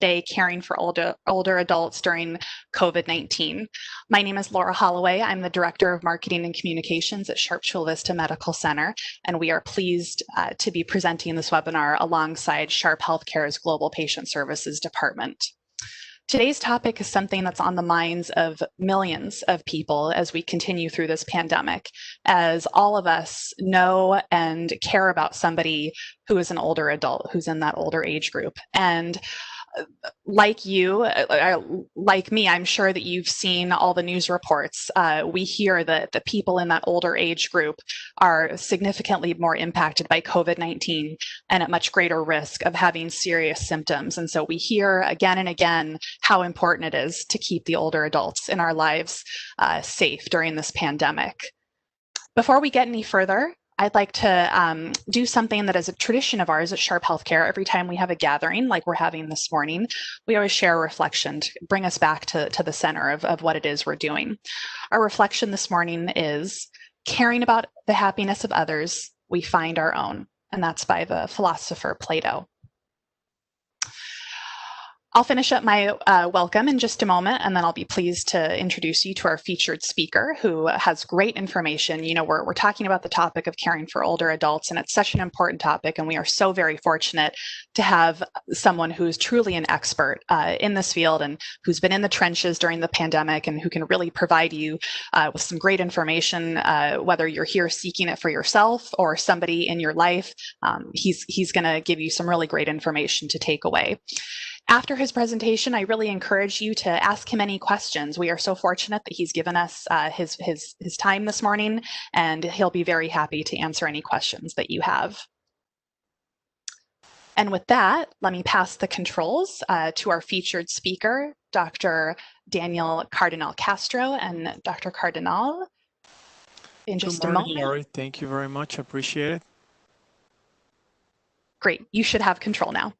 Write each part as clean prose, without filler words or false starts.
Day Caring for Older Adults During COVID-19. My name is Laura Holloway. I'm the Director of Marketing and Communications at Sharp Chula Vista Medical Center, and we are pleased to be presenting this webinar alongside Sharp Healthcare's Global Patient Services Department. Today's topic is something that's on the minds of millions of people as we continue through this pandemic, as all of us know and care about somebody who is an older adult, who's in that older age group. And like you, like me, I'm sure that you've seen all the news reports. We hear that the people in that older age group are significantly more impacted by COVID-19 and at much greater risk of having serious symptoms. And so we hear again and again how important it is to keep the older adults in our lives safe during this pandemic. Before we get any further, I'd like to do something that is a tradition of ours at Sharp Healthcare. Every time we have a gathering like we're having this morning, we always share a reflection to bring us back to the center of what it is we're doing. Our reflection this morning is caring about the happiness of others, we find our own. And that's by the philosopher Plato. I'll finish up my welcome in just a moment, and then I'll be pleased to introduce you to our featured speaker who has great information. You know, we're talking about the topic of caring for older adults, and it's such an important topic, and we are so very fortunate to have someone who's truly an expert in this field and who's been in the trenches during the pandemic and who can really provide you with some great information, whether you're here seeking it for yourself or somebody in your life. He's going to give you some really great information to take away. After his presentation, I really encourage you to ask him any questions. We are so fortunate that he's given us his time this morning, and he'll be very happy to answer any questions that you have. And with that, let me pass the controls to our featured speaker, Dr. Daniel Cardenal Castro. And Dr. Cardenal, in just a moment. Laurie. Thank you very much. I appreciate it. Great. You should have control now.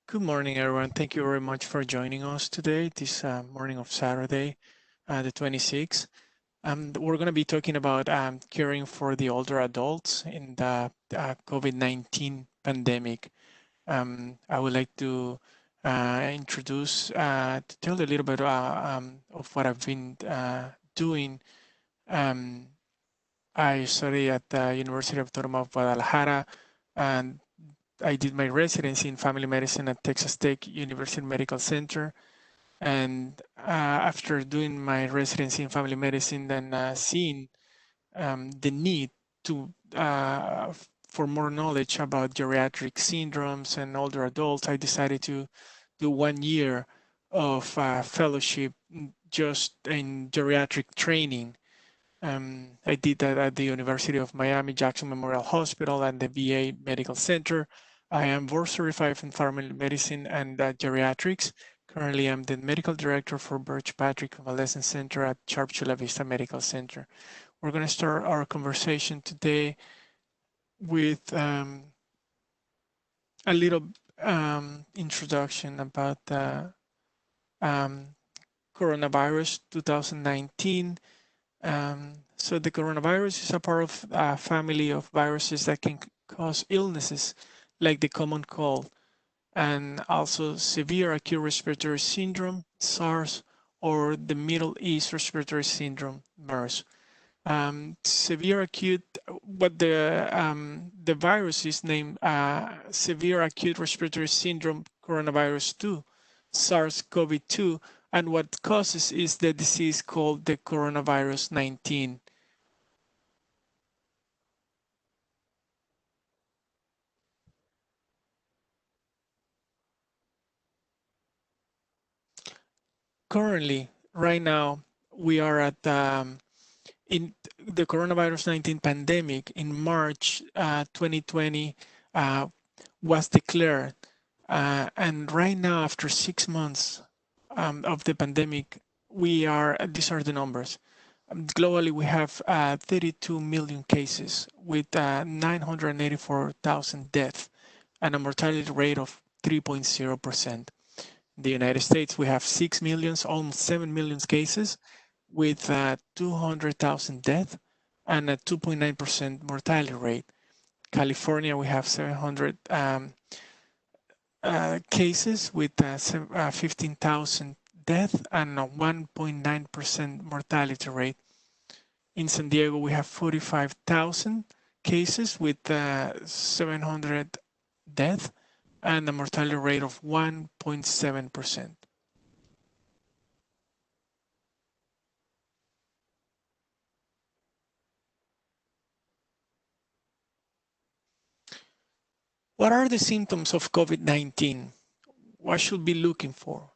Good morning, everyone. Thank you very much for joining us today, this morning of Saturday, the 26th. We're going to be talking about caring for the older adults in the COVID-19 pandemic. I would like to introduce, to tell a little bit of what I've been doing. I study at the University of Autónoma of Guadalajara, and I did my residency in family medicine at Texas Tech University Medical Center. And after doing my residency in family medicine and seeing the need to for more knowledge about geriatric syndromes and older adults, I decided to do 1 year of fellowship just in geriatric training. I did that at the University of Miami Jackson Memorial Hospital and the VA Medical Center. I am board certified in family medicine and geriatrics. Currently, I'm the medical director for Birch Convalescent Center at Sharp Chula Vista Medical Center. We're going to start our conversation today with a little introduction about the coronavirus 2019. So the coronavirus is a part of a family of viruses that can cause illnesses like the common cold, and also severe acute respiratory syndrome, SARS, or the Middle East respiratory syndrome, MERS. Severe acute, what the virus is named severe acute respiratory syndrome coronavirus 2, SARS-CoV-2, and what causes is the disease called the coronavirus 19. Currently, right now, we are at in the coronavirus 19 pandemic in March 2020 was declared. And right now, after 6 months of the pandemic, these are the numbers. Globally, we have 32 million cases with 984,000 deaths and a mortality rate of 3.0%. In the United States, we have 6 million, almost 7 million cases with 200,000 deaths and a 2.9% mortality rate. California, we have cases with 15,000 deaths and a 1.9% mortality rate. In San Diego, we have 45,000 cases with 700 deaths and a mortality rate of 1.7%. What are the symptoms of COVID-19? What should we be looking for?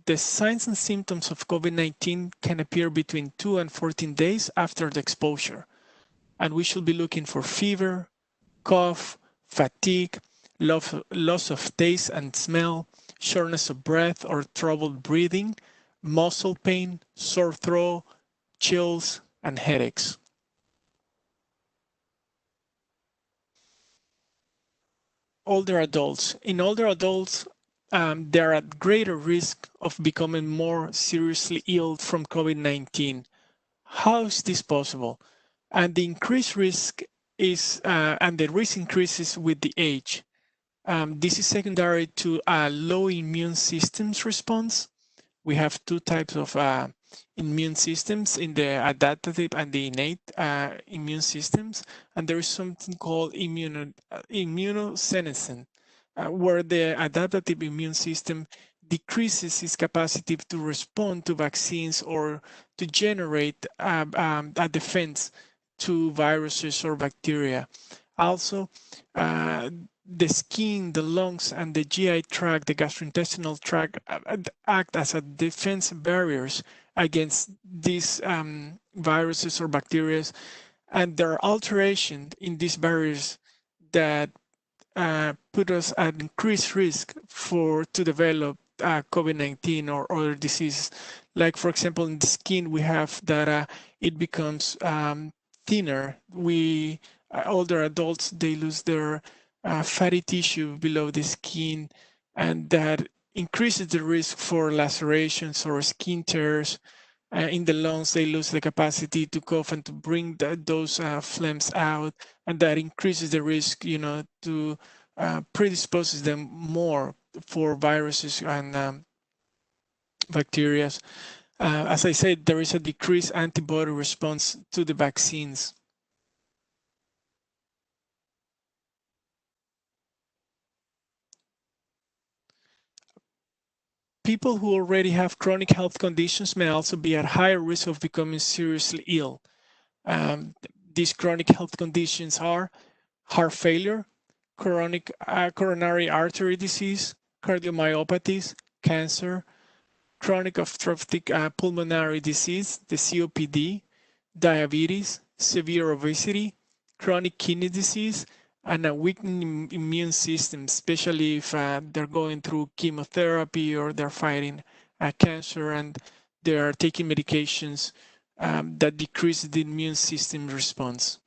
The signs and symptoms of COVID-19 can appear between 2 and 14 days after the exposure, and we should be looking for fever, cough, fatigue, loss of taste and smell, shortness of breath or trouble breathing, muscle pain, sore throat, chills, and headaches. Older adults. In older adults, they're at greater risk of becoming more seriously ill from COVID-19. How is this possible? And the increased risk is, and the risk increases with the age. This is secondary to a low immune systems response. We have two types of immune systems in the adaptive and the innate immune systems. And there is something called immunosenescence, where the adaptive immune system decreases its capacity to respond to vaccines or to generate a defense to viruses or bacteria. Also, the skin, the lungs, and the GI tract, the gastrointestinal tract, act as a defense barriers against these viruses or bacteria, and there are alterations in these barriers that put us at increased risk to develop COVID-19 or other diseases. Like, for example, in the skin, we have that it becomes thinner. Older adults, they lose their fatty tissue below the skin, and that increases the risk for lacerations or skin tears. In the lungs, they lose the capacity to cough and to bring those phlegms out, and that increases the risk, to predisposes them more for viruses and bacteria. As I said, there is a decreased antibody response to the vaccines. People who already have chronic health conditions may also be at higher risk of becoming seriously ill. These chronic health conditions are heart failure, coronary artery disease, cardiomyopathies, cancer, chronic obstructive pulmonary disease, the COPD, diabetes, severe obesity, chronic kidney disease, and a weakened immune system, especially if they're going through chemotherapy or they're fighting cancer and they are taking medications that decrease the immune system response.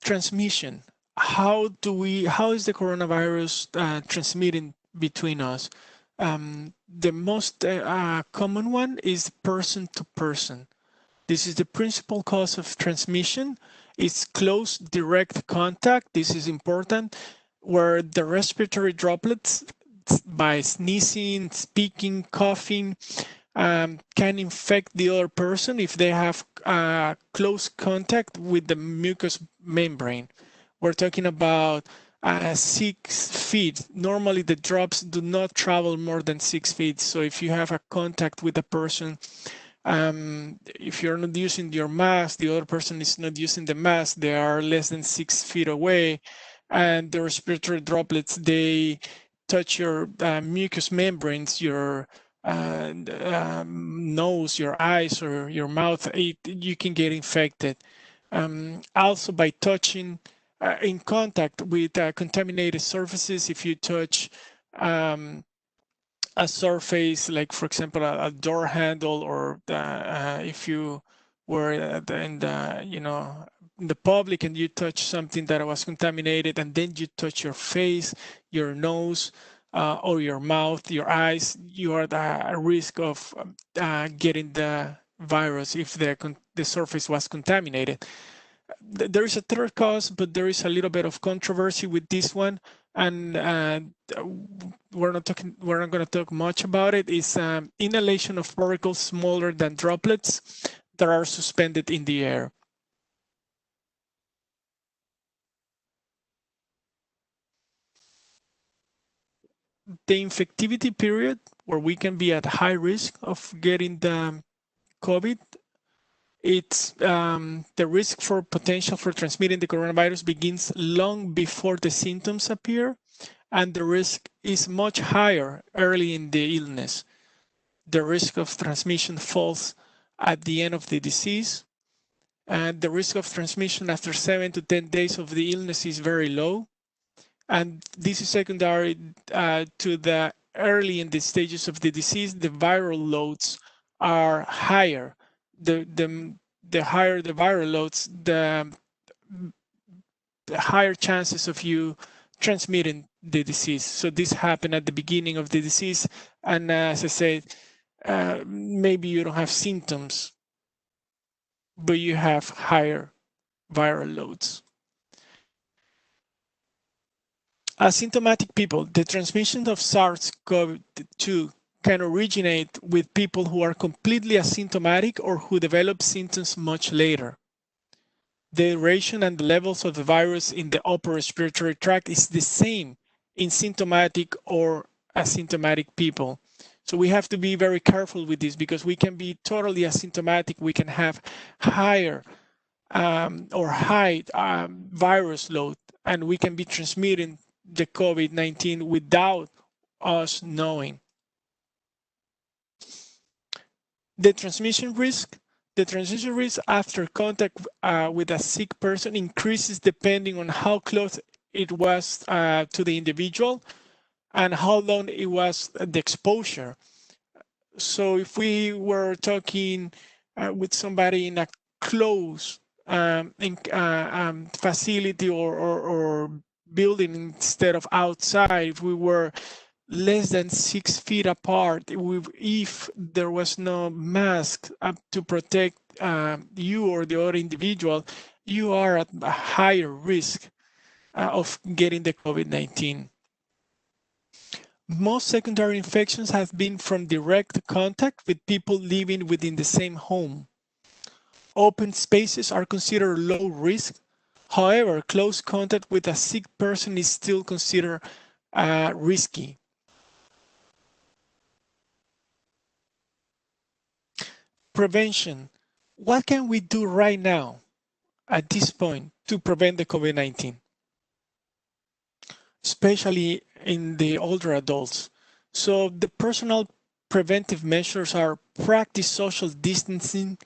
Transmission. How is the coronavirus transmitting between us? The most common one is person to person. This is the principal cause of transmission. It's close direct contact. This is important, where the respiratory droplets by sneezing, speaking, coughing can infect the other person if they have close contact with the mucous membrane. We're talking about 6 feet. Normally, the drops do not travel more than 6 feet. So if you have a contact with a person, if you're not using your mask, the other person is not using the mask, they are less than 6 feet away, and the respiratory droplets, they touch your mucous membranes, your nose, your eyes, or your mouth, you can get infected. Also by touching in contact with contaminated surfaces, if you touch a surface, like for example, a door handle, or if you were in the public and you touch something that was contaminated, and then you touch your face, your nose, or your mouth, your eyes, you are at risk of getting the virus if the surface was contaminated. There is a third cause, but there is a little bit of controversy with this one, and we're not going to talk much about it. Is inhalation of particles smaller than droplets that are suspended in the air. The infectivity period, where we can be at high risk of getting the COVID, it's the risk for potential for transmitting the coronavirus begins long before the symptoms appear, and the risk is much higher early in the illness. The risk of transmission falls at the end of the disease, and the risk of transmission after 7 to 10 days of the illness is very low. And this is secondary to the early in the stages of the disease, the viral loads are higher. The higher the viral loads, the higher chances of you transmitting the disease. So this happened at the beginning of the disease. And as I said, maybe you don't have symptoms, but you have higher viral loads. Asymptomatic people, the transmission of SARS-CoV-2 can originate with people who are completely asymptomatic or who develop symptoms much later. The duration and the levels of the virus in the upper respiratory tract is the same in symptomatic or asymptomatic people. So we have to be very careful with this because we can be totally asymptomatic. We can have higher or high virus load, and we can be transmitting the COVID-19 without us knowing. The transmission risk after contact with a sick person increases depending on how close it was to the individual and how long it was the exposure. So if we were talking with somebody in a close facility or building instead of outside, if we were less than 6 feet apart, if there was no mask up to protect you or the other individual, you are at a higher risk of getting the COVID-19. Most secondary infections have been from direct contact with people living within the same home. Open spaces are considered low risk. However, close contact with a sick person is still considered risky. Prevention. What can we do right now at this point to prevent the COVID-19? Especially in the older adults. So the personal preventive measures are practice social distancing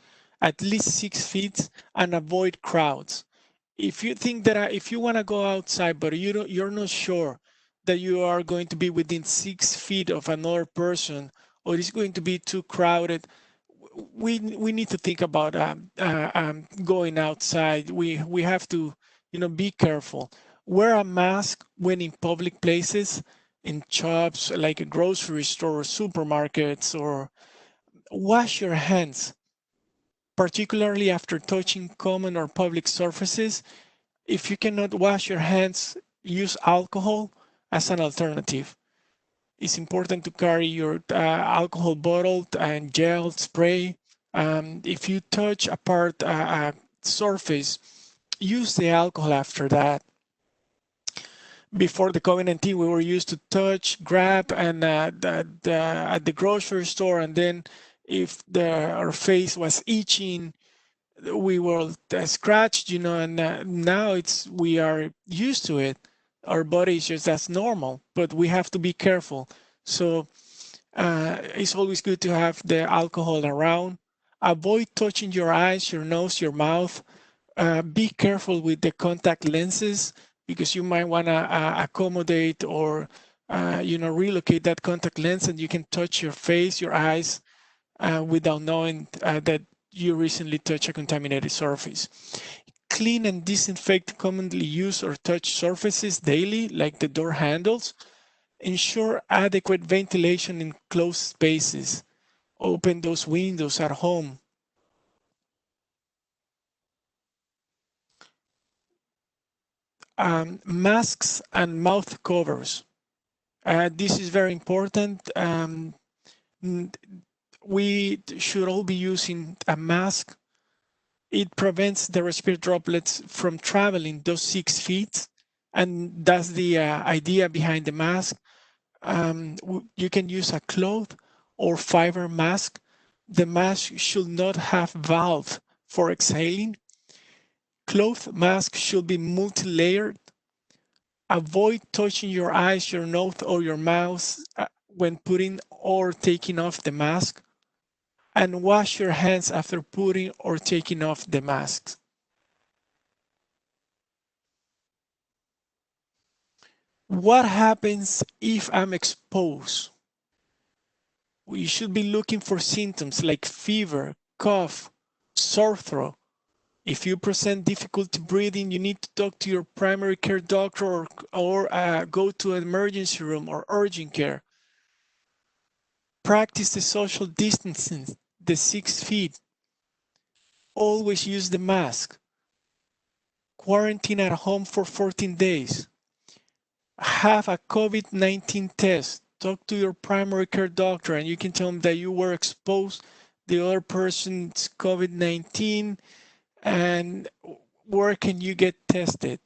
at least 6 feet and avoid crowds. If you think that if you want to go outside, but you're not sure that you are going to be within 6 feet of another person, or it's going to be too crowded, we need to think about going outside. We have to, be careful. Wear a mask when in public places, in shops like a grocery store, supermarkets, or wash your hands, particularly after touching common or public surfaces. If you cannot wash your hands, use alcohol as an alternative. It's important to carry your alcohol bottle and gel spray. If you touch a surface, use the alcohol after that. Before the COVID-19, we were used to touch, grab, and at the grocery store, and then if our face was itching, we will scratch, and now we are used to it. Our body is just that's normal, but we have to be careful. So it's always good to have the alcohol around. Avoid touching your eyes, your nose, your mouth. Be careful with the contact lenses because you might want to accommodate or relocate that contact lens, and you can touch your face, your eyes without knowing that you recently touched a contaminated surface. Clean and disinfect commonly used or touched surfaces daily, like the door handles. Ensure adequate ventilation in closed spaces. Open those windows at home. Masks and mouth covers. This is very important. We should all be using a mask. It prevents the respiratory droplets from traveling those 6 feet. And that's the idea behind the mask. You can use a cloth or fiber mask. The mask should not have valve for exhaling. Cloth mask should be multi-layered. Avoid touching your eyes, your nose, or your mouth when putting or taking off the mask. And wash your hands after putting or taking off the masks. What happens if I'm exposed? We should be looking for symptoms like fever, cough, sore throat. If you present difficulty breathing, you need to talk to your primary care doctor or go to an emergency room or urgent care. Practice the social distancing, the 6 feet. Always use the mask. Quarantine at home for 14 days. Have a COVID-19 test. Talk to your primary care doctor and you can tell them that you were exposed the other person's COVID-19 and where can you get tested.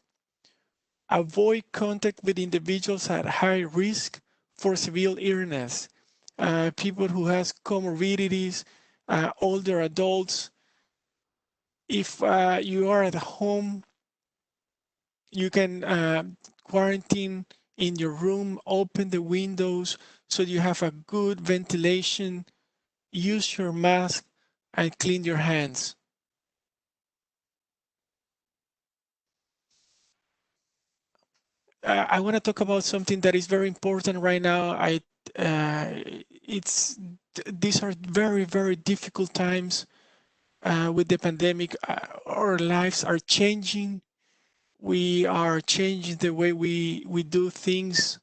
Avoid contact with individuals at high risk for severe illness. People who has comorbidities, older adults. If you are at home, you can quarantine in your room, open the windows so you have a good ventilation, use your mask and clean your hands. I want to talk about something that is very important right now. These are very, very difficult times with the pandemic. Our lives are changing. We are changing the way we do things.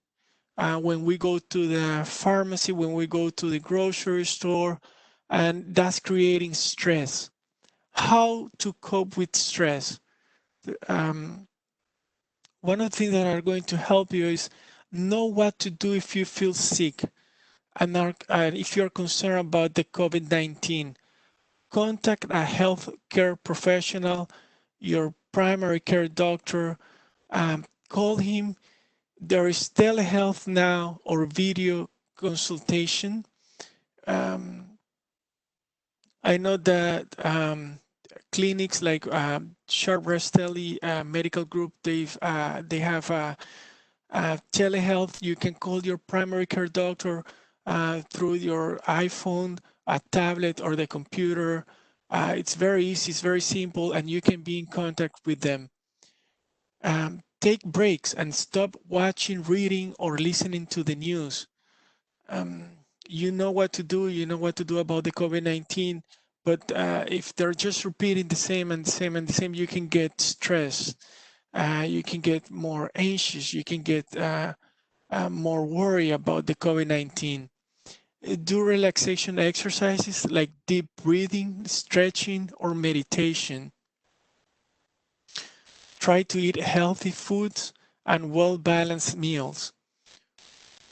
When we go to the pharmacy, when we go to the grocery store, and that's creating stress. How to cope with stress? One of the things that are going to help you is know what to do if you feel sick and if you're concerned about the COVID-19. Contact a healthcare professional, your primary care doctor, call him. There is telehealth now or video consultation. I know that clinics like Sharp Resteli Medical Group, they have telehealth. You can call your primary care doctor through your iPhone, a tablet, or the computer. It's very easy, it's very simple, and you can be in contact with them. Take breaks and stop watching, reading, or listening to the news. You know what to do. You know what to do about the COVID-19. But if they're just repeating the same and the same and the same, you can get stressed. You can get more anxious. You can get more worry about the COVID-19. Do relaxation exercises like deep breathing, stretching, or meditation. Try to eat healthy foods and well-balanced meals.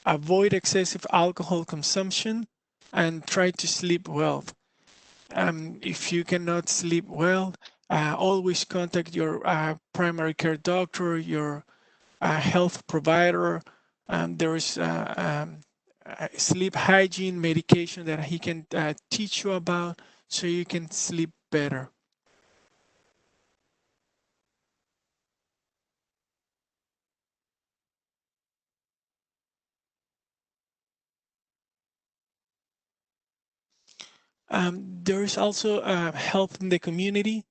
Avoid excessive alcohol consumption and try to sleep well. If you cannot sleep well, always contact your primary care doctor, your health provider. There is sleep hygiene medication that he can teach you about so you can sleep better. There is also help in the community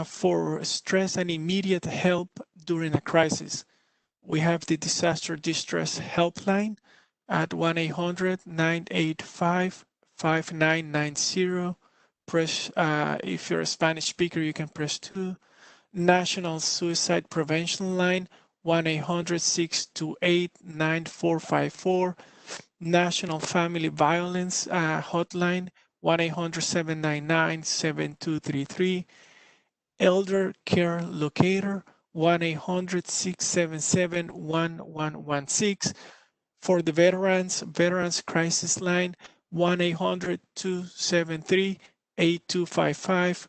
for stress and immediate help during a crisis. We have the Disaster Distress Helpline at 1-800-985-5990. Press, if you're a Spanish speaker, you can press 2. National Suicide Prevention Line, 1-800-628-9454. National Family Violence Hotline, 1-800-799-7233. Elder Care Locator, 1-800-677-1116. For the Veterans Crisis Line, 1-800-273-8255.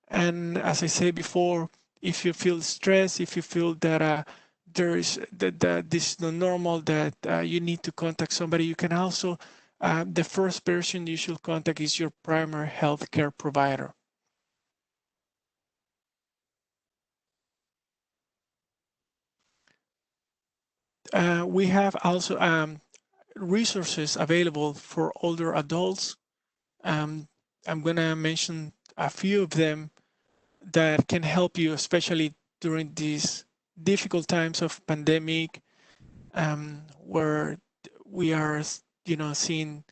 And as I said before, if you feel stressed, if you feel that this is not normal, that you need to contact somebody, you can also, the first person you should contact is your primary health care provider. We have also resources available for older adults. I'm going to mention a few of them that can help you, especially during these difficult times of pandemic, where we are, seeing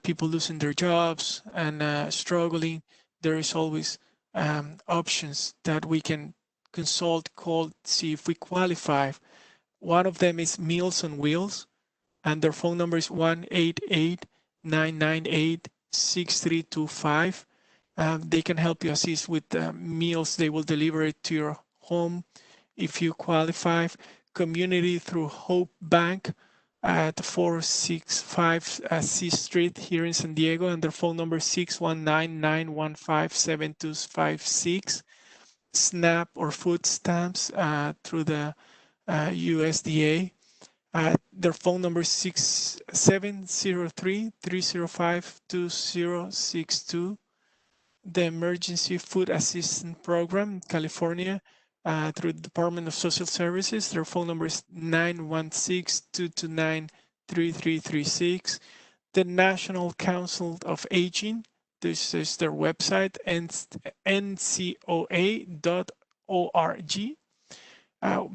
people losing their jobs and struggling. There is always options that we can consult, call, see if we qualify. One of them is Meals on Wheels, and their phone number is 1-888-998-6325. They can help you assist with meals. They will deliver it to your home if you qualify. Community through Hope Bank at 465 C Street here in San Diego, and their phone number is 619-915-7256. SNAP or food stamps through the USDA. Their phone number is 703-305-2062. The Emergency Food Assistance Program, California, through the Department of Social Services. Their phone number is 916-229-3336. The National Council of Aging, this is their website, ncoa.org.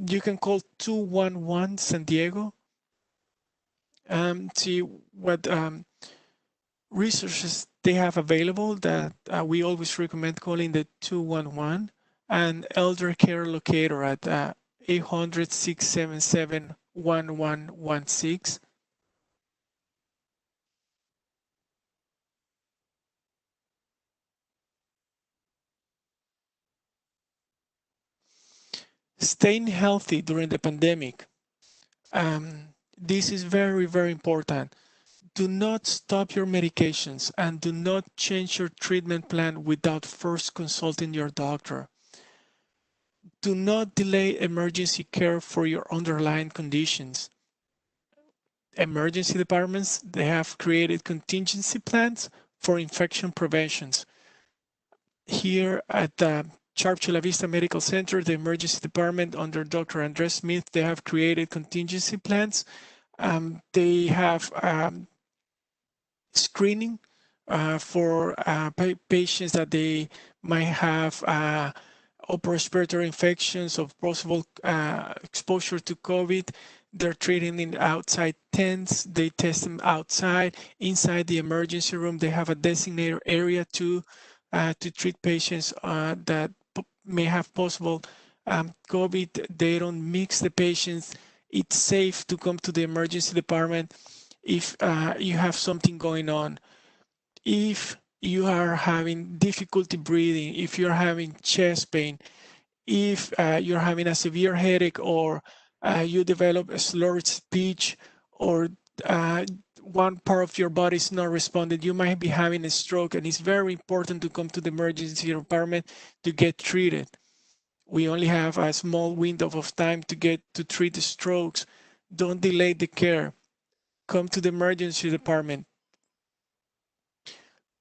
You can call 211 San Diego. See what resources they have available that we always recommend calling the 211 and Elder Care Locator at 800-677-1116. Staying healthy during the pandemic. This is very, very important. Do not stop your medications and do not change your treatment plan without first consulting your doctor. Do not delay emergency care for your underlying conditions. Emergency departments, they have created contingency plans for infection preventions. Here at the Sharp Chula Vista Medical Center, the emergency department under Dr. Andres Smith, they have created contingency plans. They have screening for patients that they might have upper respiratory infections of possible exposure to COVID. They're treating in outside tents. They test them outside. Inside the emergency room, they have a designated area to treat patients that may have possible COVID. They don't mix the patients. It's safe to come to the emergency department if you have something going on. If you are having difficulty breathing, if you're having chest pain, if you're having a severe headache, or you develop a slurred speech, or one part of your body is not responding, you might be having a stroke, and it's very important to come to the emergency department to get treated. We only have a small window of time to treat the strokes. Don't delay the care. Come to the emergency department.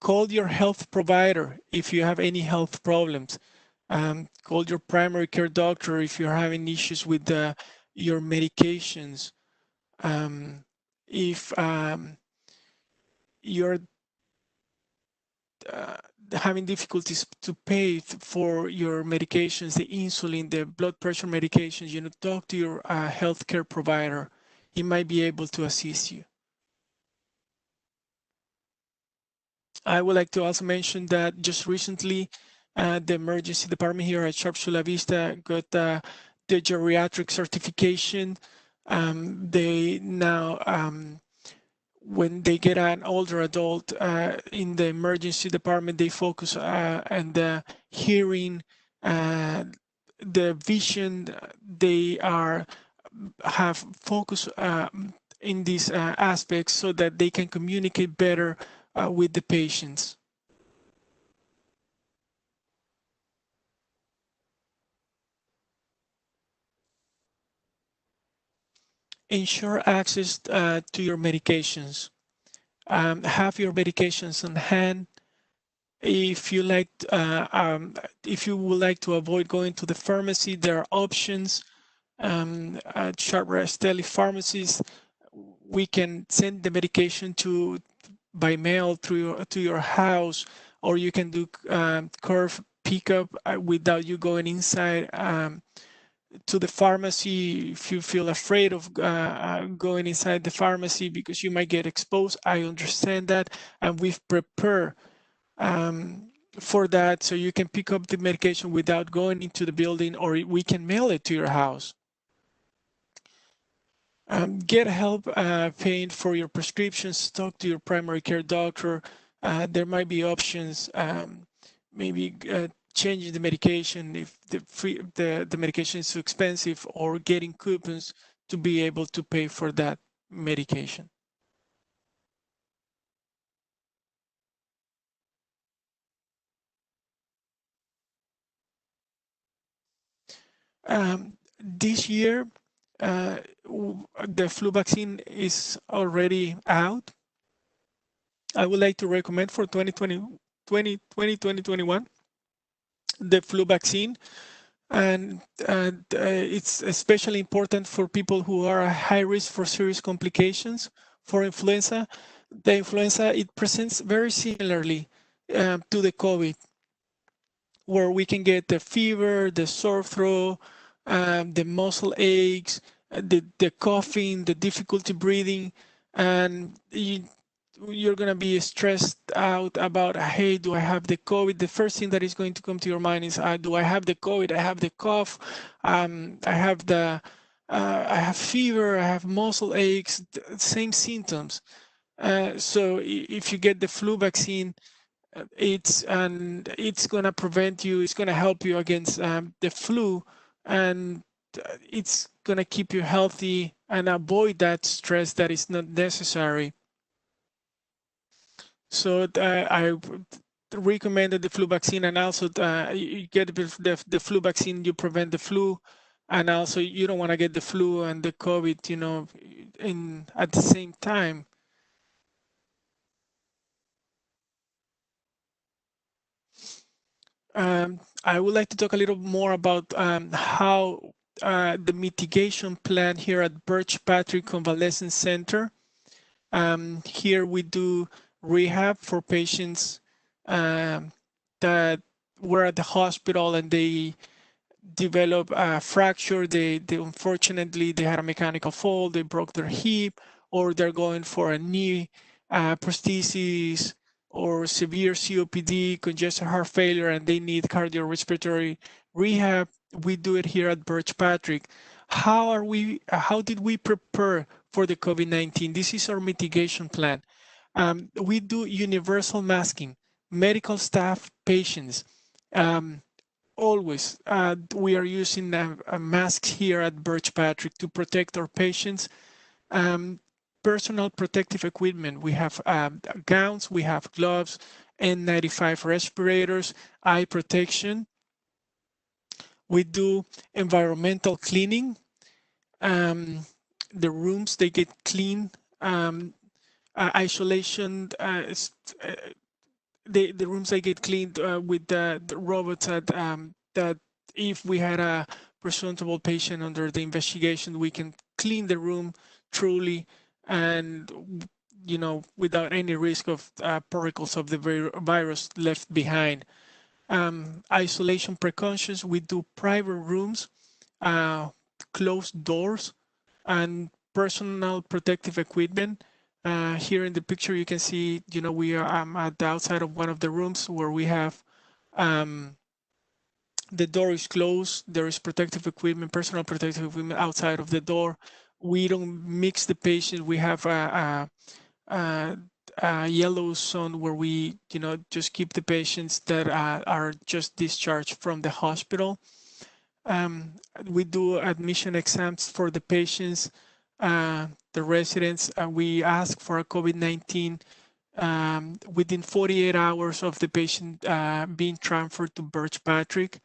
Call your health provider if you have any health problems. Call your primary care doctor if you're having issues with your medications. If you're having difficulties to pay for your medications, the insulin, the blood pressure medications, talk to your healthcare provider. He might be able to assist you. I would like to also mention that just recently, the emergency department here at Sharp Chula Vista got the geriatric certification. They now, when they get an older adult in the emergency department, they focus on the hearing, the vision, they have focus in these aspects so that they can communicate better with the patients. Ensure access to your medications. Have your medications on hand. If you if you would like to avoid going to the pharmacy, there are options. At Sharp Tele pharmacies, we can send the medication by mail to your house, or you can do curve pickup without you going inside to the pharmacy. If you feel afraid of going inside the pharmacy because you might get exposed, I understand that, and we've prepared for that, so you can pick up the medication without going into the building, or we can mail it to your house. Get help paying for your prescriptions. Talk to your primary care doctor. There might be options, maybe changing the medication if the medication is too expensive, or getting coupons to be able to pay for that medication. This year, the flu vaccine is already out. I would like to recommend for 2021 the flu vaccine, and it's especially important for people who are at high risk for serious complications for influenza. The influenza, it presents very similarly to the COVID, where we can get the fever, the sore throat, the muscle aches, the coughing, the difficulty breathing, and you're going to be stressed out about, hey, do I have the COVID? The first thing that is going to come to your mind is, do I have the COVID? I have the cough. I have fever. I have muscle aches, same symptoms. So if you get the flu vaccine, it's going to prevent you. It's going to help you against the flu, and it's going to keep you healthy and avoid that stress that is not necessary. So I recommended the flu vaccine, and also you get the flu vaccine, you prevent the flu, and also you don't want to get the flu and the COVID, at the same time. I would like to talk a little more about how the mitigation plan here at Birch Convalescent Center. Here we do rehab for patients that were at the hospital and they develop a fracture. They unfortunately they had a mechanical fall, they broke their hip, or they're going for a knee prosthesis, or severe COPD, congestive heart failure, and they need cardiorespiratory rehab. We do it here at Birch. How did we prepare for the COVID-19? This is our mitigation plan. We do universal masking, medical staff, patients. Always, we are using masks here at Birch to protect our patients. Personal protective equipment. We have gowns, we have gloves, N95 respirators, eye protection. We do environmental cleaning. The rooms, they get clean. Isolation, the rooms, they get cleaned with the robots that if we had a presentable patient under the investigation, we can clean the room truly, and without any risk of particles of the virus left behind. Isolation precautions, we do private rooms, closed doors, and personal protective equipment. Here in the picture, you can see, we are at the outside of one of the rooms where we have the door is closed. There is protective equipment, personal protective equipment outside of the door. We don't mix the patient. We have a yellow zone where we, just keep the patients that are just discharged from the hospital. We do admission exams for the patients, the residents. We ask for a COVID-19 within 48 hours of the patient being transferred to Birch Patrick.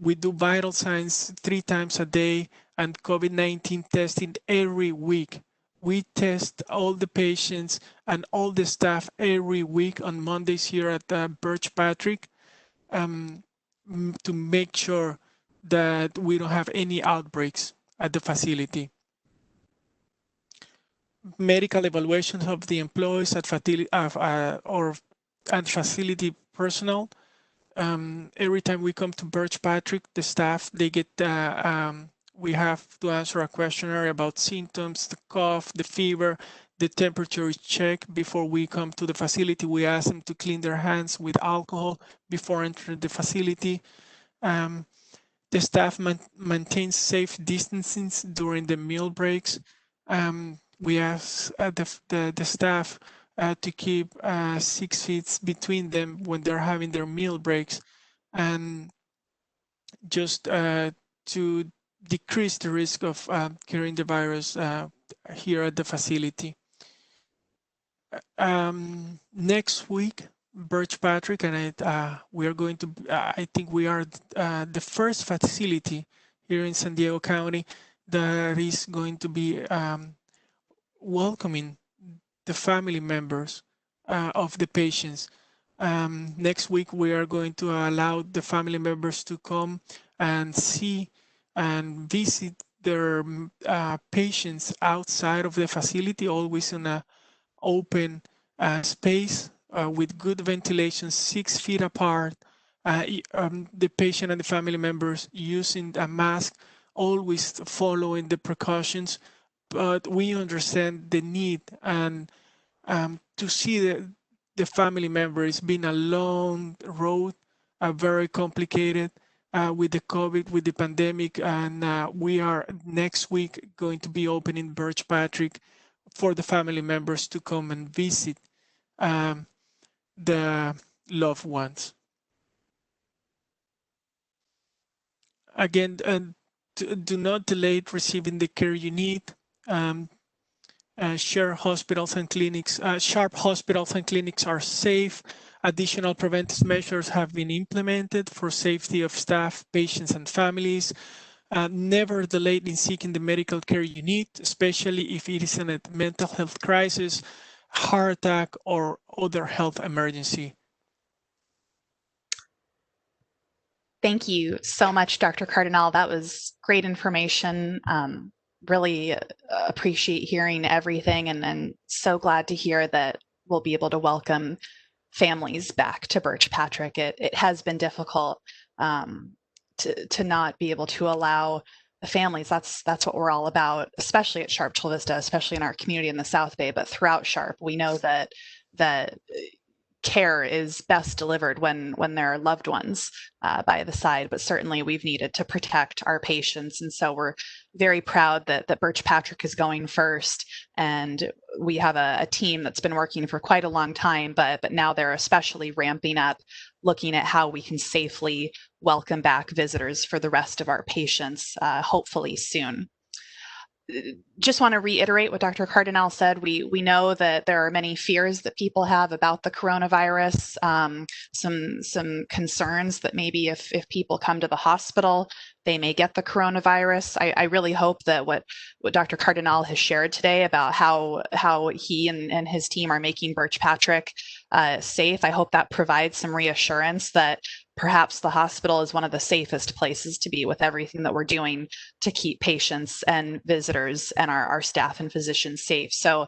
We do vital signs 3 times a day and COVID-19 testing every week. We test all the patients and all the staff every week on Mondays here at Birch Patrick to make sure that we don't have any outbreaks at the facility. Medical evaluations of the employees at facility and facility personnel. Every time we come to Birch Patrick, the staff, they get, we have to answer a questionnaire about symptoms, the cough, the fever, the temperature is checked before we come to the facility. We ask them to clean their hands with alcohol before entering the facility. The staff maintains safe distancing during the meal breaks. We ask the staff to keep 6 feet between them when they're having their meal breaks, and just to decrease the risk of carrying the virus here at the facility. Next week, Birch Patrick and we are going to, I think we are the first facility here in San Diego County that is going to be welcoming the family members of the patients. Next week, we are going to allow the family members to come and see and visit their patients outside of the facility, always in an open space with good ventilation, 6 feet apart. The patient and the family members using a mask, always following the precautions. But we understand the need, and to see the family member, it's been a long road, very complicated with the COVID, with the pandemic, and we are next week going to be opening Birch Patrick for the family members to come and visit the loved ones. Again, do not delay receiving the care you need. Sharp hospitals and clinics are safe. Additional preventive measures have been implemented for safety of staff, patients, and families. Never delay in seeking the medical care you need, especially if it is a mental health crisis, heart attack, or other health emergency. Thank you so much, Dr. Cardenal. That was great information. Really appreciate hearing everything, and so glad to hear that we'll be able to welcome families back to Birch Patrick. It has been difficult to not be able to allow the families. That's what we're all about, especially at Sharp Chula Vista, especially in our community in the South Bay, but throughout Sharp, we know that care is best delivered when there are loved ones by the side, but certainly we've needed to protect our patients. And so we're very proud that Birch Patrick is going first. And we have a team that's been working for quite a long time, but now they're especially ramping up, looking at how we can safely welcome back visitors for the rest of our patients, hopefully soon. Just want to reiterate what Dr. Cardenal said. We know that there are many fears that people have about the coronavirus, some concerns that maybe if people come to the hospital, they may get the coronavirus. I really hope that what Dr. Cardenal has shared today about how he and his team are making Birch Patrick safe, I hope that provides some reassurance that perhaps the hospital is one of the safest places to be with everything that we're doing to keep patients and visitors and our staff and physicians safe. So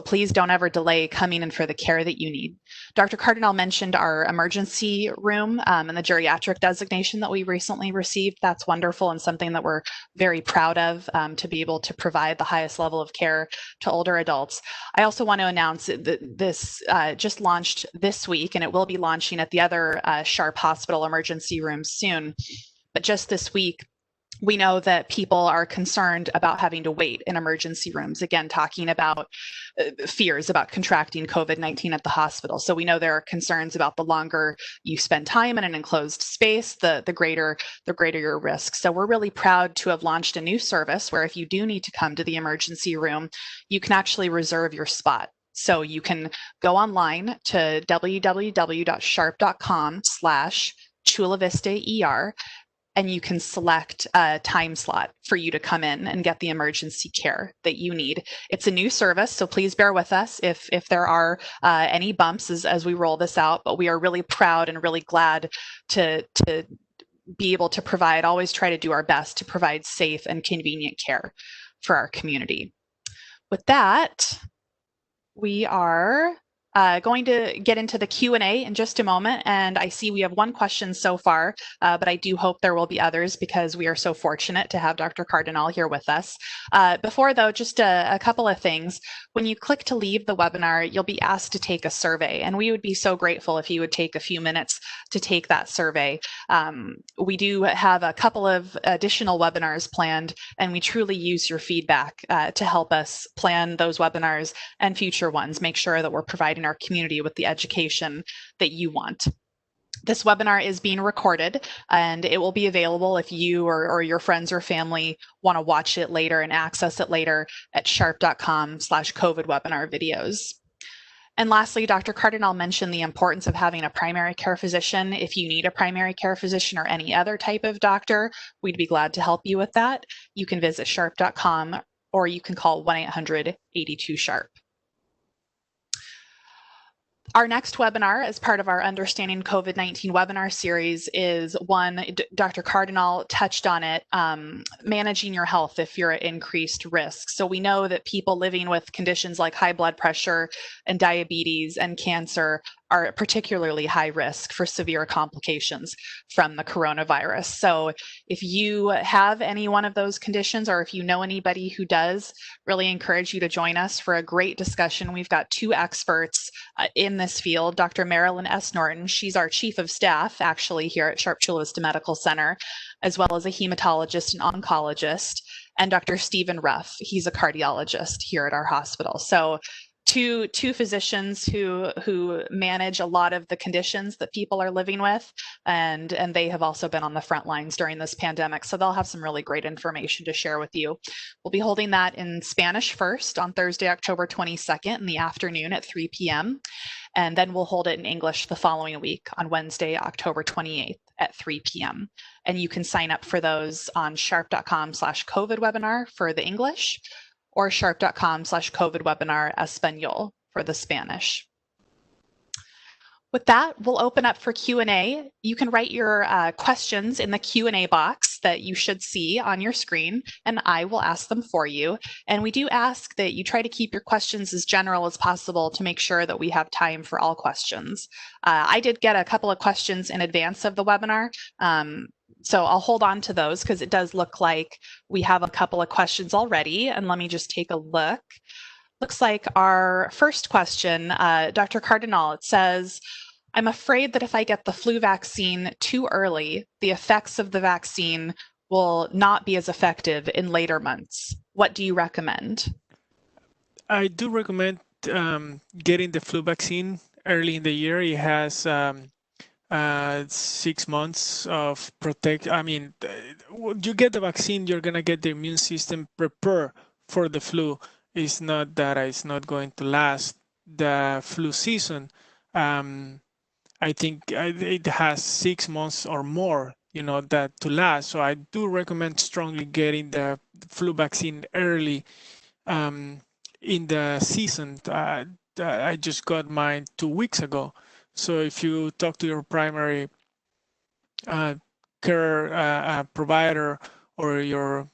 please don't ever delay coming in for the care that you need. Dr. Cardenal mentioned our emergency room and the geriatric designation that we recently received. That's wonderful and something that we're very proud of, to be able to provide the highest level of care to older adults. I also want to announce that this just launched this week, and it will be launching at the other Sharp Hospital emergency rooms soon. But just this week, We know that people are concerned about having to wait in emergency rooms, again, talking about fears about contracting COVID-19 at the hospital. So we know there are concerns about the longer you spend time in an enclosed space, the greater your risk. So we're really proud to have launched a new service where if you do need to come to the emergency room, you can actually reserve your spot. So you can go online to www.sharp.com/Chula Vista ER, and you can select a time slot for you to come in and get the emergency care that you need. It's a new service, so please bear with us if there are any bumps as we roll this out, but we are really proud and really glad to be able to provide, always try to do our best to provide safe and convenient care for our community. With that, we are going to get into the Q&A in just a moment, and I see we have one question so far, but I do hope there will be others because we are so fortunate to have Dr. Cardenal here with us. Before though, just a couple of things. When you click to leave the webinar, you'll be asked to take a survey, and we would be so grateful if you would take a few minutes to take that survey. We do have a couple of additional webinars planned, and we truly use your feedback to help us plan those webinars and future ones, make sure that we're providing our community with the education that you want. This webinar is being recorded, and it will be available if you or your friends or family want to watch it later and access it later at sharp.com/COVID webinar videos. And lastly, Dr. Cardenal mentioned the importance of having a primary care physician. If you need a primary care physician or any other type of doctor, we'd be glad to help you with that. You can visit sharp.com or you can call 1-800-82-SHARP. Our next webinar as part of our Understanding COVID-19 webinar series is one, Dr. Cardenal touched on it, managing your health if you're at increased risk. So we know that people living with conditions like high blood pressure and diabetes and cancer are at particularly high risk for severe complications from the coronavirus. So if you have any one of those conditions, or if you know anybody who does, really encourage you to join us for a great discussion. We've got two experts in this field, Dr. Marilyn S. Norton. She's our chief of staff actually here at Sharp Chula Vista Medical Center, as well as a hematologist and oncologist, and Dr. Stephen Ruff. He's a cardiologist here at our hospital. So two physicians who manage a lot of the conditions that people are living with, and they have also been on the front lines during this pandemic, so they'll have some really great information to share with you. We'll be holding that in Spanish first on Thursday, October 22nd in the afternoon at 3 p.m. And then we'll hold it in English the following week on Wednesday, October 28th at 3 p.m. And you can sign up for those on sharp.com/COVID webinar for the English, or sharp.com/COVID webinar Espanol for the Spanish. With that, we'll open up for Q&A. You can write your questions in the Q&A box that you should see on your screen, and I will ask them for you. And we do ask that you try to keep your questions as general as possible to make sure that we have time for all questions. I did get a couple of questions in advance of the webinar, so I'll hold on to those because it does look like we have a couple of questions already. And let me just take a look. Looks like our first question, Dr. Cardenal, it says, I'm afraid that if I get the flu vaccine too early, the effects of the vaccine will not be as effective in later months. What do you recommend? I do recommend getting the flu vaccine early in the year. It has 6 months of protection. I mean, you get the vaccine, you're going to get the immune system prepared for the flu. It's not that it's not going to last the flu season. I think it has 6 months or more, that to last. So I do recommend strongly getting the flu vaccine early in the season. I just got mine 2 weeks ago. So if you talk to your primary care provider or your,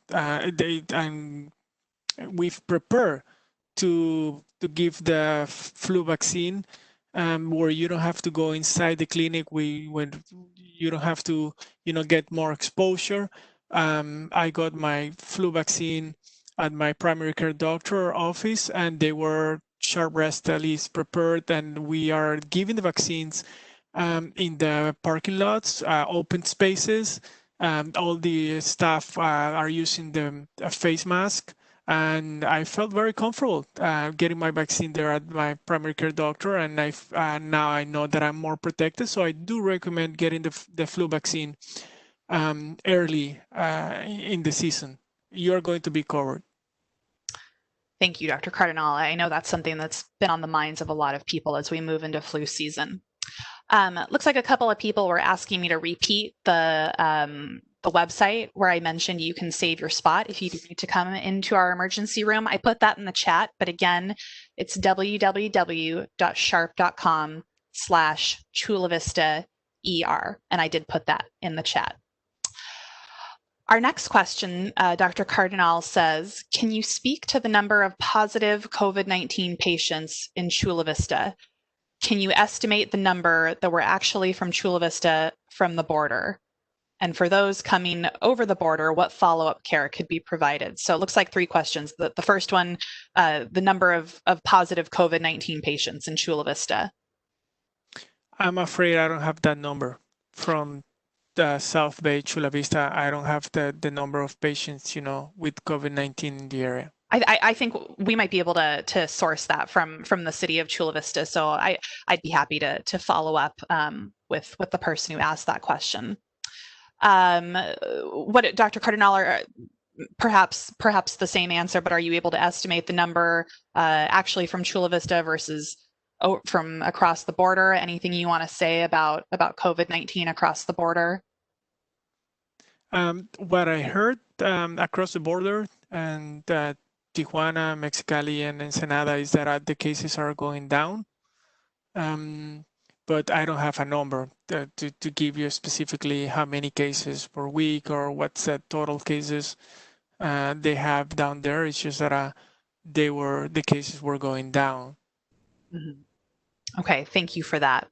we've prepared to give the flu vaccine where you don't have to go inside the clinic. When you don't have to, get more exposure. I got my flu vaccine at my primary care doctor office, and they were Sharp is prepared, and we are giving the vaccines in the parking lots, open spaces, All the staff are using the face mask, and I felt very comfortable getting my vaccine there at my primary care doctor, and now I know that I'm more protected. So I do recommend getting the flu vaccine early in the season. You're going to be covered. Thank you, Dr. Cardenal. I know that's something that's been on the minds of a lot of people as we move into flu season. Looks like a couple of people were asking me to repeat the website where I mentioned you can save your spot if you do need to come into our emergency room. I put that in the chat, but again, it's www.sharp.com/ChulaVistaER, and I did put that in the chat. Our next question, Dr. Cardenal says, can you speak to the number of positive COVID-19 patients in Chula Vista? Can you estimate the number that were actually from Chula Vista from the border? And for those coming over the border, what follow-up care could be provided? So it looks like 3 questions. The first one, the number of positive COVID-19 patients in Chula Vista. I'm afraid I don't have that number from the South Bay, Chula Vista. I don't have the number of patients, with COVID-19 in the area. I think we might be able to source that from the city of Chula Vista. So I'd be happy to follow up with the person who asked that question. What, Dr. Cardenal, perhaps the same answer, but are you able to estimate the number actually from Chula Vista versus from across the border? Anything you want to say about COVID-19 across the border? What I heard across the border and Tijuana, Mexicali, and Ensenada is that the cases are going down. But I don't have a number to give you specifically how many cases per week or what's the total cases they have down there. It's just that the cases were going down. Mm-hmm. Okay, thank you for that.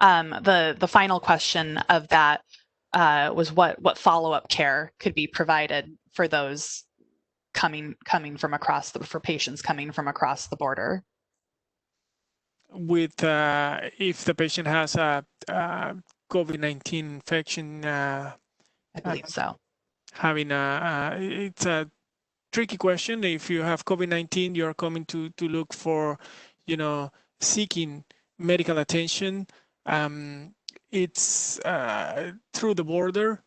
The final question of that was what follow-up care could be provided for those coming from across for patients coming from across the border. With if the patient has a COVID-19 infection, I believe so. Having it's a tricky question. If you have COVID-19, you're coming to look for, seeking medical attention. It's through the border.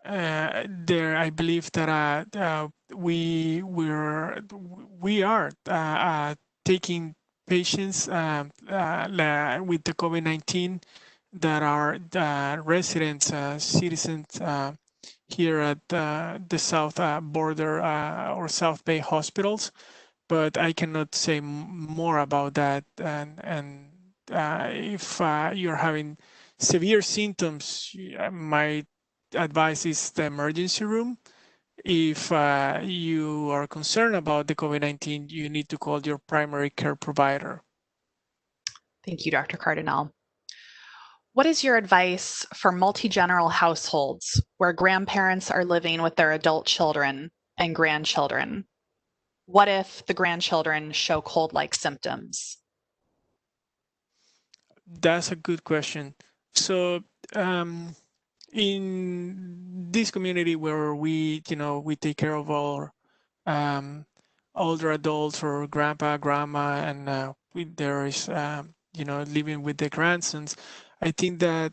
There, I believe that we are taking patients with the COVID-19 that are residents, citizens here at the South border or South Bay hospitals, but I cannot say more about that. And if you're having severe symptoms, my advice is the emergency room. If you are concerned about the COVID-19, you need to call your primary care provider. Thank you, Dr. Cardenal. What is your advice for multi-general households where grandparents are living with their adult children and grandchildren? What if the grandchildren show cold-like symptoms? That's a good question. So in this community where we take care of our older adults or grandpa, grandma, and there is living with the grandsons, I think that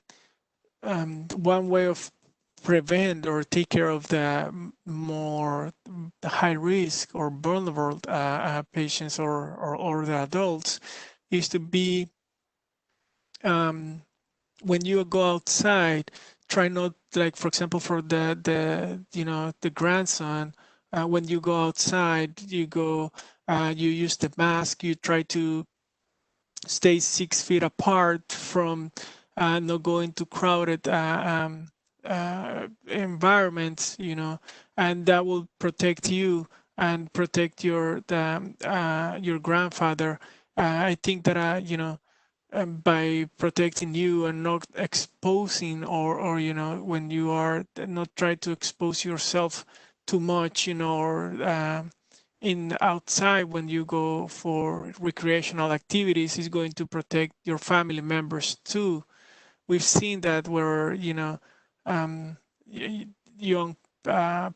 one way of prevent or take care of the more high risk or vulnerable patients or older adults is to be when you go outside, try not, like, for example, for the grandson, when you go outside, you use the mask, you try to stay 6 feet apart from not going to crowded environments, and that will protect you and protect your grandfather. I think that by protecting you and not exposing or when you are not try to expose yourself too much, or in outside when you go for recreational activities, is going to protect your family members too. We've seen that where young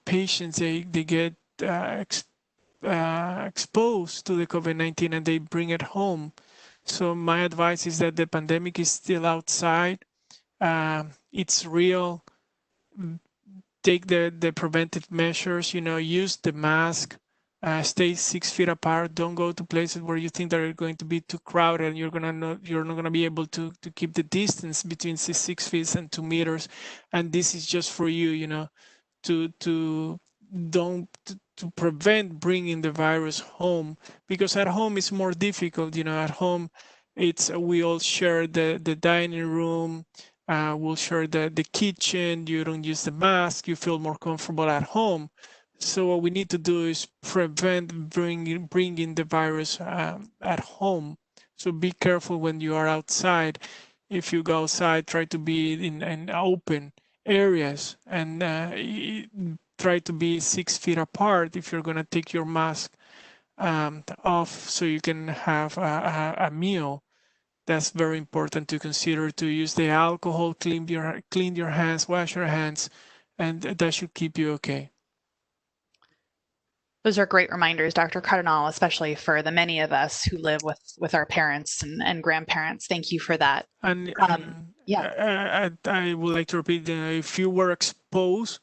patients, they get exposed to the COVID-19 and they bring it home. So my advice is that the pandemic is still outside. It's real. Take the preventive measures, use the mask, stay 6 feet apart. Don't go to places where you think they're going to be too crowded and you're not gonna be able to keep the distance between 6 feet and 2 meters. And this is just for you, to don't to prevent bringing the virus home, because at home it's more difficult. At home it's we all share the dining room, we'll share the kitchen. You don't use the mask, you feel more comfortable at home. So what we need to do is prevent bringing the virus at home. So be careful when you are outside. If you go outside, try to be in open areas, and try to be 6 feet apart if you're going to take your mask off so you can have a meal. That's very important to consider. To use the alcohol, clean your hands, wash your hands, and that should keep you okay. Those are great reminders, Dr. Cardenal, especially for the many of us who live with our parents and grandparents. Thank you for that. And yeah, I would like to repeat, if you were exposed,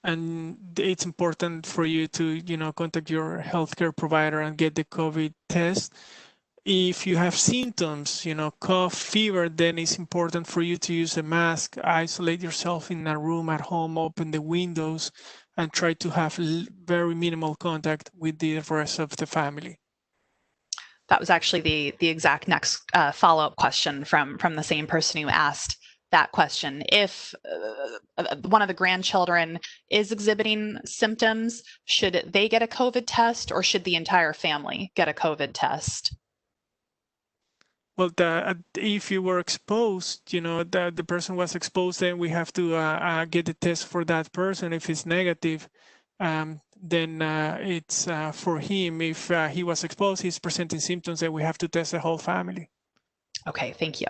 and it's important for you to, contact your healthcare provider and get the COVID test. If you have symptoms, cough, fever, then it's important for you to use a mask, isolate yourself in a room at home, open the windows, and try to have very minimal contact with the rest of the family. That was actually the exact next follow-up question from the same person who asked that question. If one of the grandchildren is exhibiting symptoms, should they get a COVID test, or should the entire family get a COVID test? Well, if you were exposed, the person was exposed, then we have to get the test for that person. If it's negative, then it's for him. If he was exposed, he's presenting symptoms, then we have to test the whole family. Okay, thank you.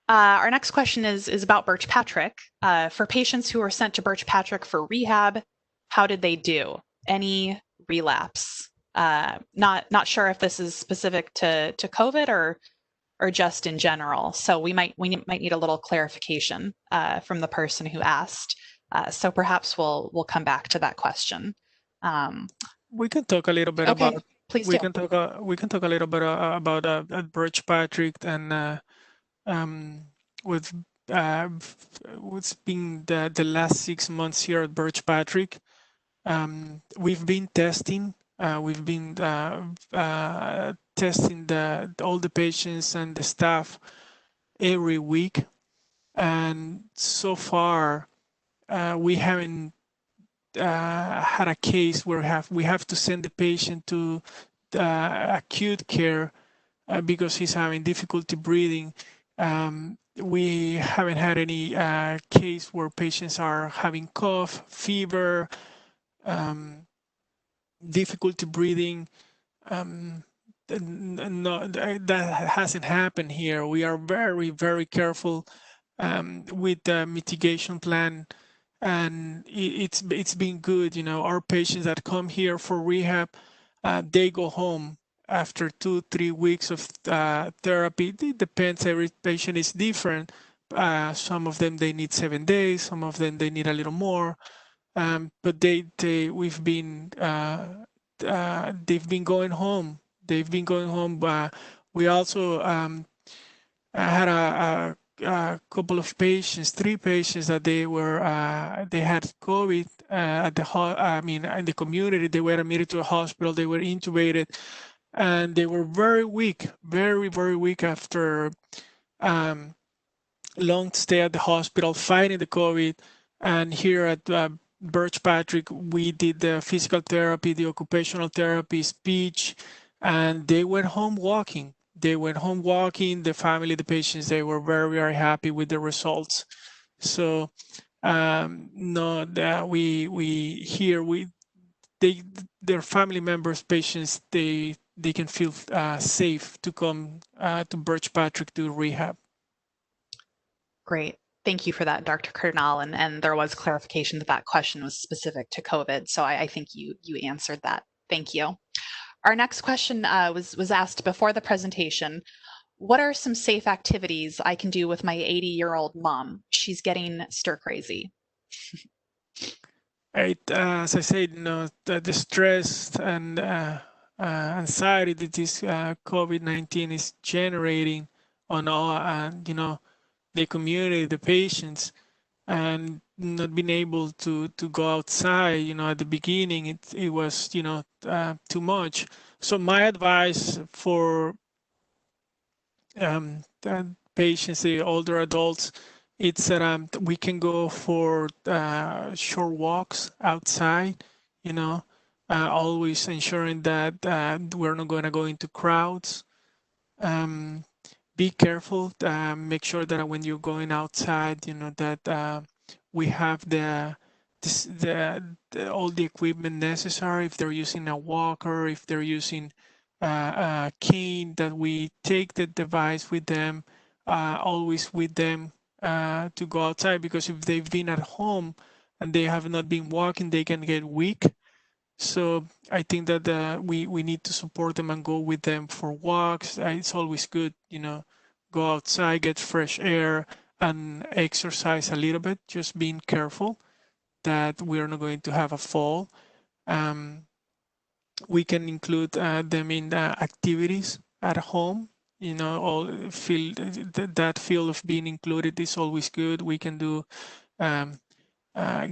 Our next question is about Birch Patrick. For patients who were sent to Birch Patrick for rehab, how did they do? Any relapse? Not sure if this is specific to COVID or just in general. So we might need a little clarification from the person who asked. So perhaps we'll come back to that question. We can talk a little bit okay, about. Please we do. can talk a little bit about Birch Patrick, and with what's been the last 6 months here at Birch Patrick. We've been testing. We've been testing all the patients and the staff every week, and so far we haven't had a case where we have to send the patient to acute care because he's having difficulty breathing. We haven't had any case where patients are having cough, fever, difficulty breathing. No, that hasn't happened here. We are very, very careful with the mitigation plan, and it's been good. Our patients that come here for rehab, they go home after 2-3 weeks of therapy. It depends. Every patient is different. Some of them they need 7 days. Some of them they need a little more. But they've been going home. They've been going home. We also had a couple of patients, 3 patients that they had COVID in the community. They were admitted to a hospital. They were intubated, and they were very weak, very, very weak after long stay at the hospital fighting the COVID. And here at Birch Patrick, we did the physical therapy, the occupational therapy, speech, and they went home walking. The family, the patients, they were very, very happy with the results. So no, their family members, patients, they can feel safe to come to Birch Patrick to rehab. Great. Thank you for that, Dr. Cardenal. And there was clarification that that question was specific to COVID. So I think you answered that. Thank you. Our next question was asked before the presentation. What are some safe activities I can do with my 80-year-old mom? She's getting stir crazy. As I said, the stress and anxiety that this COVID-19 is generating on all, the community, the patients, and not being able to go outside. At the beginning, it was too much. So my advice for patients, the older adults, it's that we can go for short walks outside, always ensuring that we're not going to go into crowds. Be careful, make sure that when you're going outside, that we have all the equipment necessary. If they're using a walker, if they're using a cane, that we take the device with them, always with them to go outside, because if they've been at home and they have not been walking, they can get weak. So I think that we need to support them and go with them for walks. It's always good, go outside, get fresh air, and exercise a little bit, just being careful that we're not going to have a fall. We can include them in activities at home. That feel of being included is always good. We can do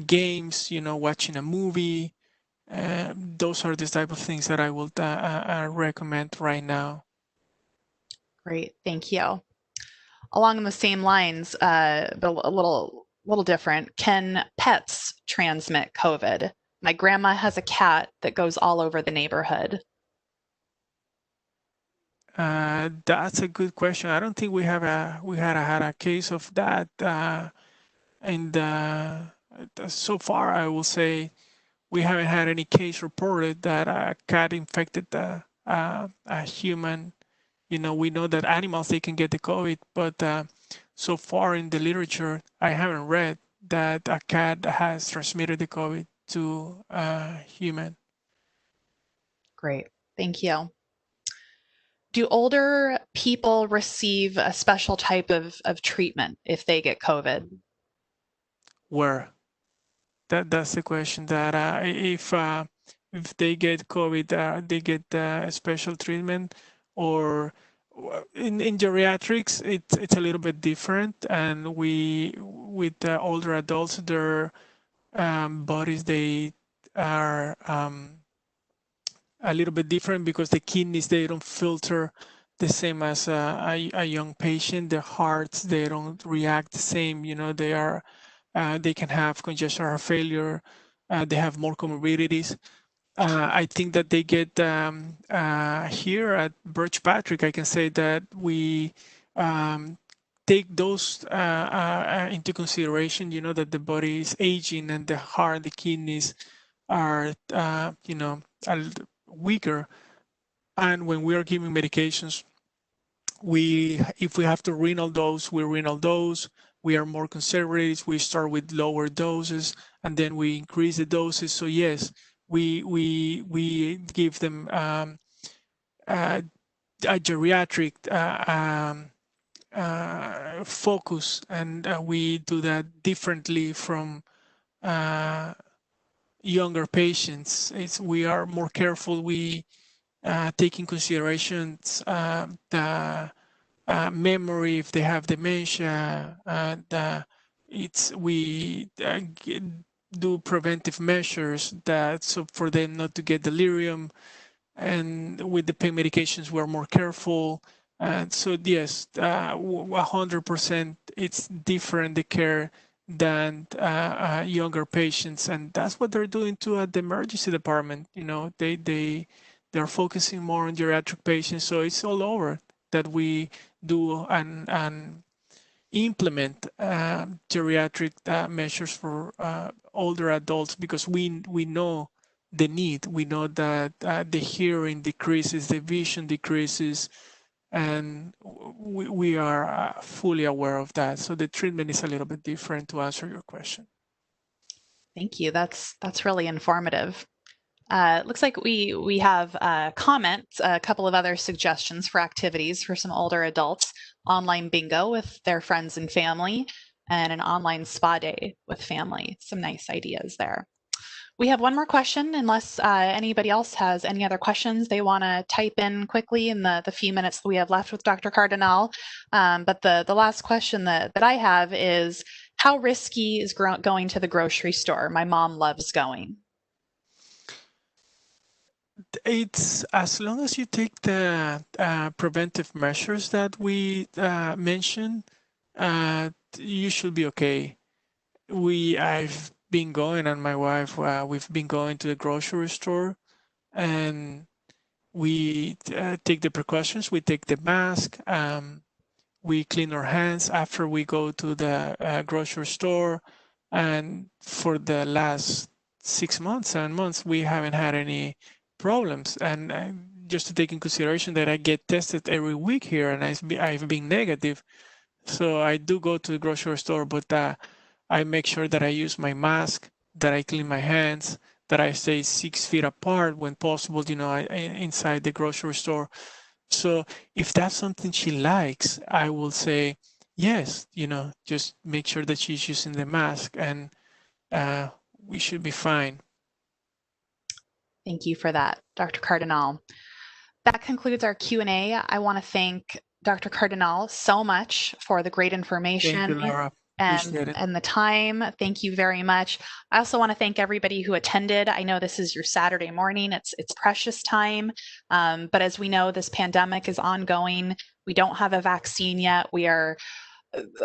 games, watching a movie. Those are the type of things that I will recommend right now. Great, thank you. Along the same lines, but a little different, can pets transmit COVID? My grandma has a cat that goes all over the neighborhood. That's a good question. I don't think we had a case of that, and so far I will say we haven't had any case reported that a cat infected a human. We know that animals, they can get the COVID, but so far in the literature, I haven't read that a cat has transmitted the COVID to a human. Great, thank you. Do older people receive a special type of treatment if they get COVID? Where? That's the question. That if they get COVID, they get a special treatment, or in geriatrics, it's a little bit different. And with older adults, their bodies, they are a little bit different, because the kidneys, they don't filter the same as a young patient. The hearts, they don't react the same. They can have congestive heart failure. They have more comorbidities. I think that they get here at Birch Patrick, I can say that we take those into consideration, that the body is aging and the heart, the kidneys are, weaker. And when we are giving medications, if we have to renal dose, we renal dose. We are more conservative. We start with lower doses, and then we increase the doses. So yes, we give them a geriatric focus, and we do that differently from younger patients. We are more careful. We take in considerations the memory, if they have dementia, and we do preventive measures so for them not to get delirium. And with the pain medications, we're more careful. And so yes, 100%, it's different, the care, than younger patients, and that's what they're doing too at the emergency department. They're focusing more on geriatric patients, so it's all over that we do and implement geriatric measures for older adults, because we know the need. We know that the hearing decreases, the vision decreases, And we are fully aware of that. So the treatment is a little bit different, to answer your question. Thank you. That's really informative. It looks like we have comments, a couple of other suggestions for activities for some older adults: online bingo with their friends and family, and an online spa day with family. Some nice ideas there. We have one more question, unless anybody else has any other questions they want to type in quickly in the few minutes that we have left with Dr. Cardenal. But the last question that I have is, how risky is going to the grocery store? My mom loves going. It's as long as you take the preventive measures that we mentioned, you should be okay. I've been going, and my wife, we've been going to the grocery store, and we take the precautions. We take the mask. We clean our hands after we go to the grocery store, and for the last 6 months, 7 months, we haven't had any problems. And just to take in consideration that I get tested every week here, and I've been negative. So I do go to the grocery store, but I make sure that I use my mask, that I clean my hands, that I stay 6 feet apart when possible, inside the grocery store. So if that's something she likes, I will say yes, just make sure that she's using the mask, and we should be fine. Thank you for that, Dr. Cardenal. That concludes our Q&A. I want to thank Dr. Cardenal so much for the great information. Thank you, Laura. Appreciate it. And the time. Thank you very much. I also want to thank everybody who attended. I know this is your Saturday morning. It's precious time. But as we know, this pandemic is ongoing. We don't have a vaccine yet. We are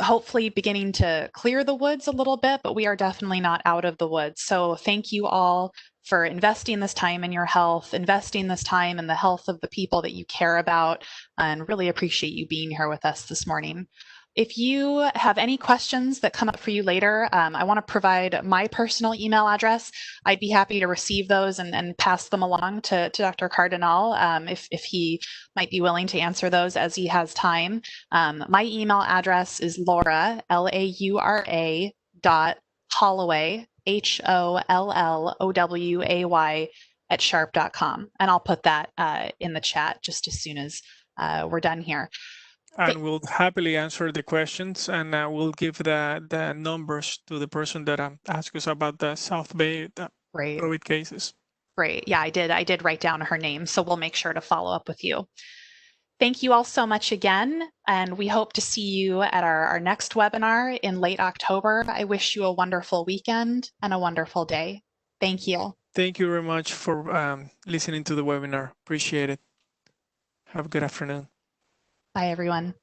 hopefully beginning to clear the woods a little bit, but we are definitely not out of the woods. So thank you all for investing this time in your health, investing this time in the health of the people that you care about, and really appreciate you being here with us this morning. If you have any questions that come up for you later, I want to provide my personal email address. I'd be happy to receive those and pass them along to Dr. Cardenal if he might be willing to answer those as he has time. My email address is Laura, Laura, Holloway, HOLLOWAY @sharp.com. And I'll put that in the chat just as soon as we're done here. And we'll happily answer the questions, and we'll give the numbers to the person that asked us about the South Bay COVID cases. Great. Yeah, I did write down her name, so we'll make sure to follow up with you. Thank you all so much again, and we hope to see you at our next webinar in late October. I wish you a wonderful weekend and a wonderful day. Thank you. Thank you very much for listening to the webinar. Appreciate it. Have a good afternoon. Bye, everyone.